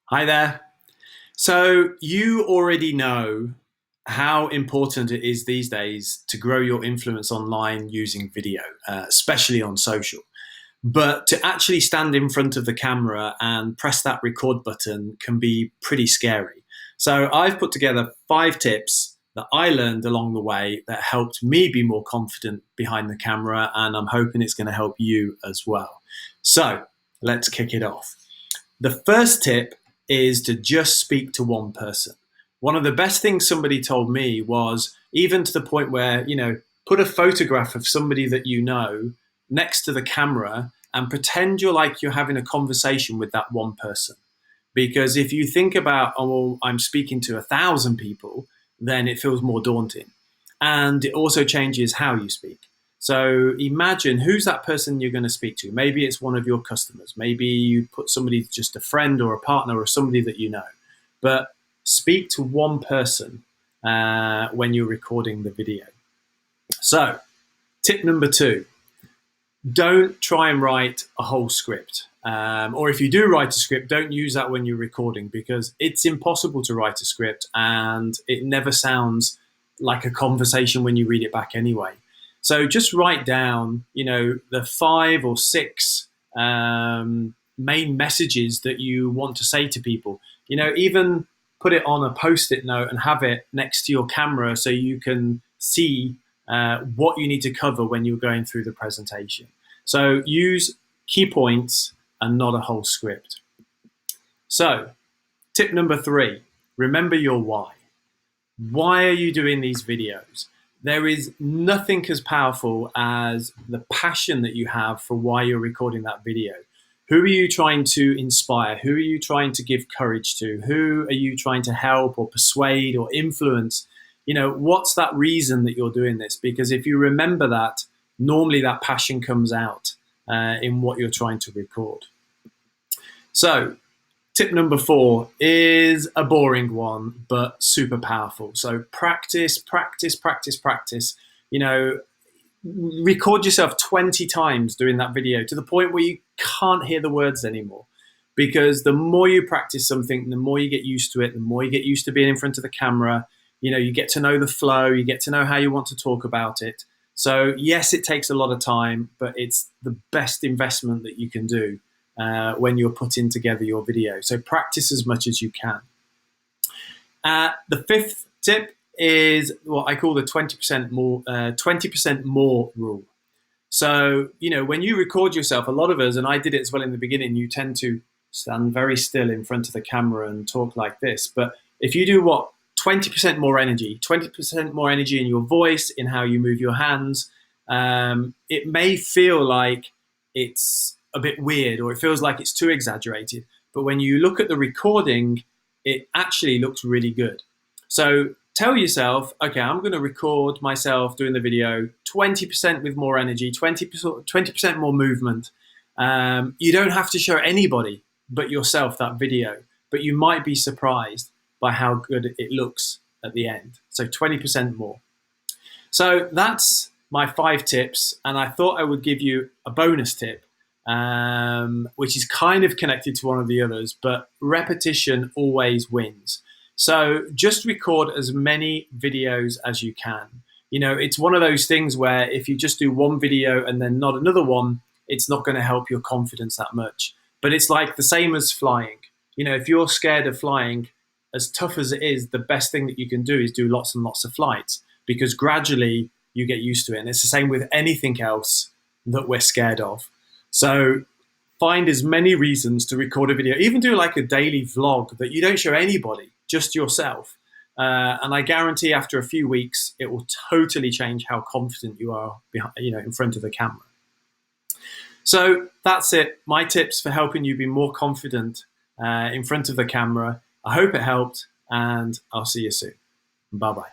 Hi there. So, you already know how important it is these days to grow your influence online using video, especially on social. But to actually stand in front of the camera and press that record button can be pretty scary. So, I've put together 5 tips that I learned along the way that helped me be more confident behind the camera, and I'm hoping it's going to help you as well. So, let's kick it off. The first tip is to just speak to one person. One of the best things somebody told me was even to the point where, put a photograph of somebody that you know next to the camera and pretend you're having a conversation with that one person. Because if you think about, oh, well, I'm speaking to 1,000 people, then it feels more daunting. And it also changes how you speak. So imagine who's that person you're going to speak to. Maybe it's one of your customers. Maybe you put somebody, just a friend or a partner or somebody that you know. But speak to one person when you're recording the video. So, tip number 2, don't try and write a whole script. Or if you do write a script, don't use that when you're recording because it's impossible to write a script and it never sounds like a conversation when you read it back anyway. So just write down, the 5 or 6 main messages that you want to say to people. Even put it on a post-it note and have it next to your camera so you can see what you need to cover when you're going through the presentation. So use key points and not a whole script. So tip number 3, remember your why. Why are you doing these videos? There is nothing as powerful as the passion that you have for why you're recording that video. Who are you trying to inspire? Who are you trying to give courage to? Who are you trying to help or persuade or influence? What's that reason that you're doing this? Because if you remember that, normally that passion comes out in what you're trying to record. So, tip number 4 is a boring one, but super powerful. So practice, practice, practice, practice. Record yourself 20 times doing that video to the point where you can't hear the words anymore. Because the more you practice something, the more you get used to it, the more you get used to being in front of the camera. You get to know the flow, you get to know how you want to talk about it. So yes, it takes a lot of time, but it's the best investment that you can do when you're putting together your video. So practice as much as you can. The 5th tip is what I call the 20% more rule. So, when you record yourself, a lot of us, and I did it as well in the beginning, you tend to stand very still in front of the camera and talk like this. But if you do 20% more energy, 20% more energy in your voice, in how you move your hands, it may feel like it's a bit weird or it feels like it's too exaggerated. But when you look at the recording, it actually looks really good. So tell yourself, okay, I'm going to record myself doing the video 20% with more energy, 20% more movement. You don't have to show anybody but yourself that video, but you might be surprised by how good it looks at the end. So 20% more. So that's my 5 tips, and I thought I would give you a bonus tip, which is kind of connected to one of the others, but repetition always wins. So just record as many videos as you can. It's one of those things where if you just do one video and then not another one, it's not going to help your confidence that much. But it's like the same as flying. If you're scared of flying, as tough as it is, the best thing that you can do is do lots and lots of flights because gradually you get used to it. And it's the same with anything else that we're scared of. So find as many reasons to record a video, even do like a daily vlog that you don't show anybody, just yourself. And I guarantee after a few weeks, it will totally change how confident you are in front of the camera. So that's it. My tips for helping you be more confident in front of the camera. I hope it helped, and I'll see you soon. Bye-bye.